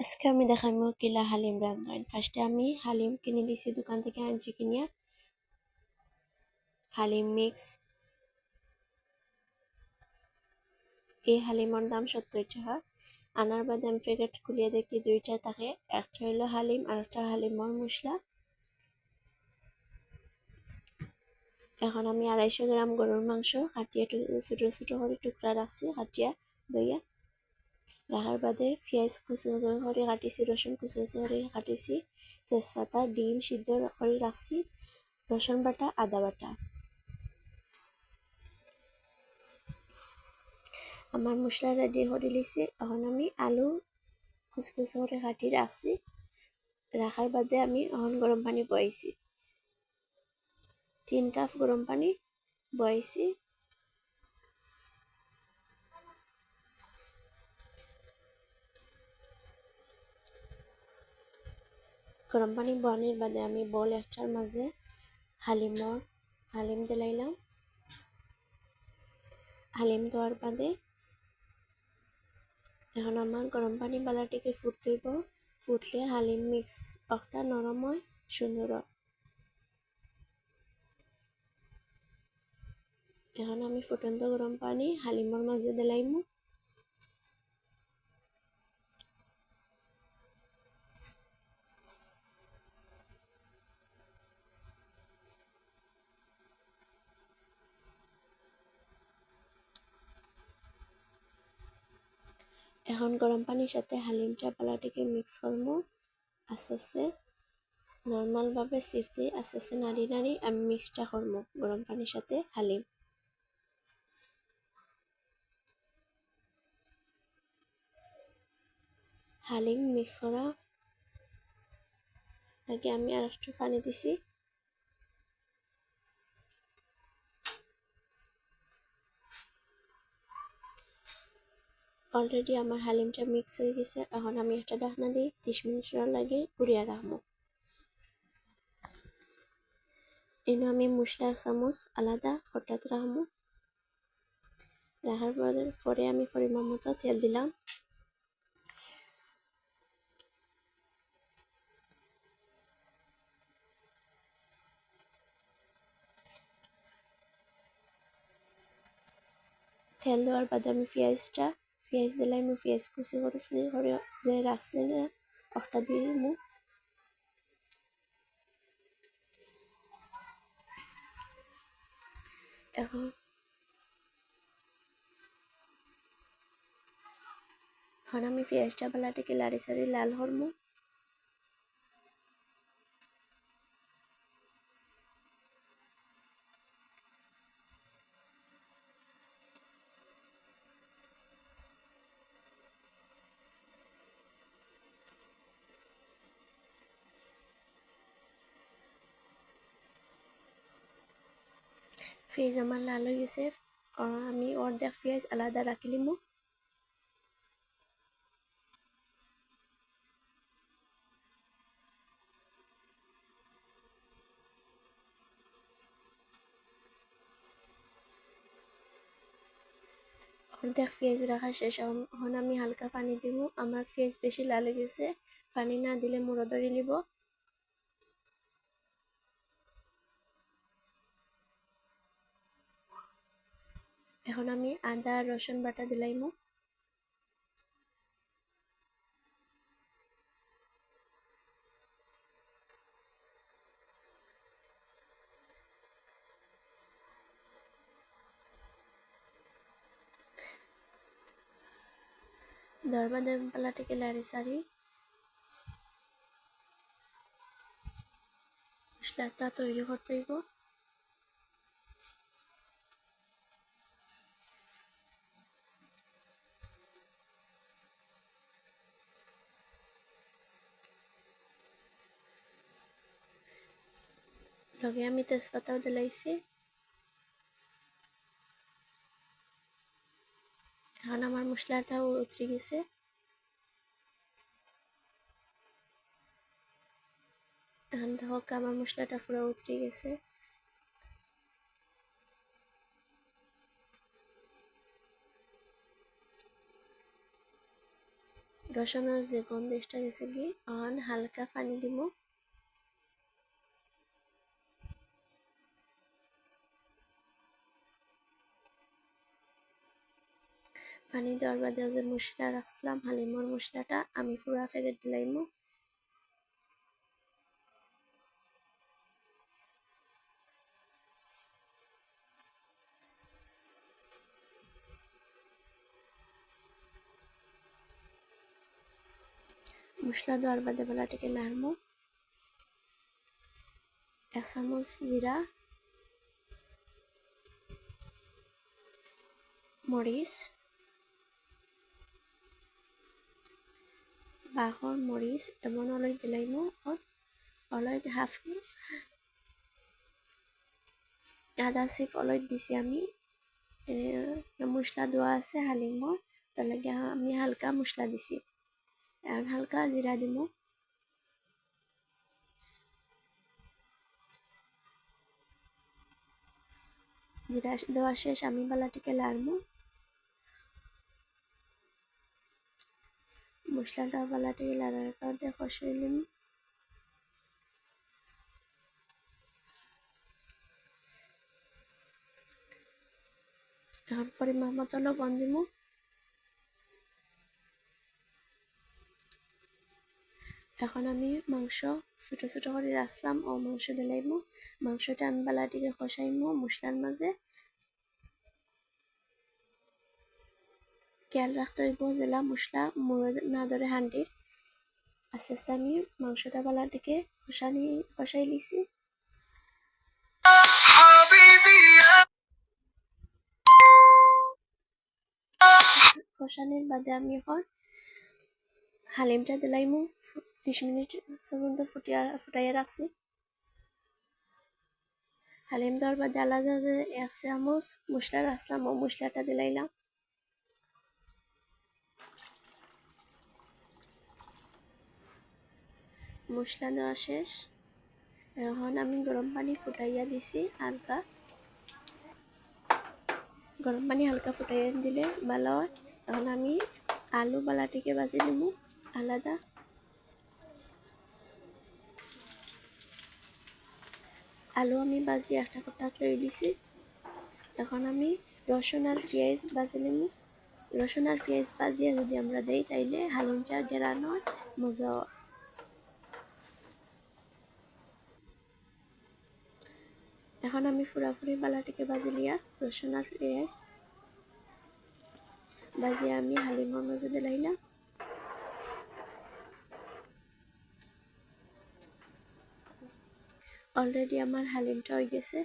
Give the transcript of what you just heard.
আজকে আমি দেখাবো কিলা হালিম রান্ধন। ফার্স্টে আমি হালিম কিনে দিছি, দোকান থেকে আনছি কিনিয়া হালিম মিক্স। এই হালিমর দাম 70 টাকা। আনার বাদে আমি প্যাকেট খুলিয়ে দেখি দুইটা থাকে, একটা হলো হালিম আর একটা হালিমর মশলা। এখন আমি 250 গ্রাম গরুর মাংস কাটিয়ে ছোট ছোট করে টুকরা রাখছি, কাটিয়া দইয়া রাখার বাদে পেঁয়াজ কুচি করে কাটিছি, রসুন কুচি করে কাটিছি, তেজপাতা ডিম সিদ্ধ করে রাখছি, রসুন বাটা আদা বাটা। আমার মশলা রেডি করে লিছি। এখন আমি আলু কুচকুচ করে কাটি রাখছি, রাখার বাদে আমি এখন গরম পানি বয়াইছি, 3 কাপ গরম পানি বয়াইছি। গরম পানি বয়ানোর বাদে আমি বল একটার মাঝে হালিম দিলাইলাম। হালিম দেওয়ার বাদে এখন আমার গরম পানি বালাটিকে ফুটতেইব, ফুটলে হালিম মিক্স একটা নরম হয় সুন্দর। এখন আমি ফুটন্ত গরম পানি হালিমর মাঝে দিলাইমু। এখন গরম পানির সাথে হালিমটা বালাটিকে মিক্স করবো। আস্তে আস্তে নর্মালভাবে সিফ দিয়ে আস্তে আস্তে নাড়ি নাড়ি আমি মিক্সটা করবো গরম পানির সাথে হালিম। হালিম মিক্স করা আগে আমি আর একটু পানি দিছি। অলরেডি আমার হালিমটা মিক্স হয়ে গেছে। এখন আমি একটা ঢাকনা দিই, 30 মিনিট লাগে ঘুরিয়ে রাখবো। এনে আমি মশলার চামচ আলাদা হঠাৎ রাখবো। রাখার পরে আমি পরিমাণ মতো তেল দিলাম। তেল দেওয়ার বাদে আমি পেঁয়াজ দিলাম। আমি পেঁয়াজ কুচি করে যে রাখছি না ওটা দিয়ে দিবো। এখন আমি পেঁয়াজটা বালাটিকে লাড়ি সারি লাল করবো। পেঁয়াজ আমার লাল হয়ে গেছে। আমি অর্ধেক পেঁয়াজ আলাদা রাখি লিমু। অর্ধেক পেঁয়াজ রাখা শেষ। এখন আমি হালকা পানি দিব। আমার পেঁয়াজ বেশি লাল হয়ে গেছে, পানি না দিলে মুড়ো ধরে নিব। এখন আমি আদা রসুন বাটা দিলাইমু। দরবাদের পালাটিকে লাড়ি সারি মশলাটা তৈরি করতে হইব। লগে আমি তেজপাতাও দিলাইছি। এখন আমার মশলাটাও উতরে গেছে। এখন দেখো আমার মশলাটা পুরো উতরে গেছে। রসুনের যে গন্ধ এক্সট্রা গেছে কি অন হালকা পানি দিব। পানি দেওয়ার বাদে যে মশলা রাখছিলাম হালিমর মশলাটা আমি পুরা প্যাকেট দিলাইমু। মশলা দেওয়ার বাদে বেলাটিকে নাড়মু। 1 চামচ জিরা, মরিচ, বাহর মরিচ এবং অলয় দিলাইমু। অলয় হাফ আধা সিপ অলয় দিছি আমি। মশলা দেওয়া আছে হালিমর, তার লাগে আমি হালকা মশলা দিছি। এখন হালকা জিরা দিমু। জিরা দেওয়া শেষ আমি বালাটিকে লাড়মু। মশলাটা বালাটিকে লাড়ার পর কষাই নিম। এখন পরিমাণ মতো লবণ দিমু। এখন আমি মাংস ছোট ছোট করে রাখলাম ও মাংস দিলাইমু। মাংসটা আমি বালাটিকে কষাইমু মশলার মাঝে। খেয়াল রাখতে হইব জেলা মশলা মুড়ে না ধরে হান্ডির। আস্তে আস্তে আমি মাংসটা বালাটিকে কষাই লিছি। কষানির বাদে আমি এখন হালিমটা দিলাইমু। 30 মিনিট পর্যন্ত ফুটাইয়া রাখছি। হালিম দেওয়ার বাদে আলাদা 1 চামচ মশলা রাখলাম ও মশলাটা দিলাইলাম। মশলা দেওয়া শেষ। এখন আমি গরম পানি ফুটাইয়া দিছি হালকা। গরম পানি হালকা ফুটাইয়া দিলে ভালো হয়। এখন আমি আলু বালাটিকে ভাজি নিব আলাদা। আলু আমি ভাজি একটা কোটাত লই দিছি। এখন আমি রসুন আর পেঁয়াজ ভাজি নিব। রসুন আর পেঁয়াজ ভাজিয়ে যদি আমরা দেই তাইলে হালিমটা গেরানো মজা হয়। এখন আমি পুরাপুরি বালাটিকে ভাজি লিয়া রসুন আর পেঁয়াজ ভাজিয়ে আমি হালিমের মাঝে দিলাইলাম। অলরেডি আমার হালিমটা হয়ে গেছে।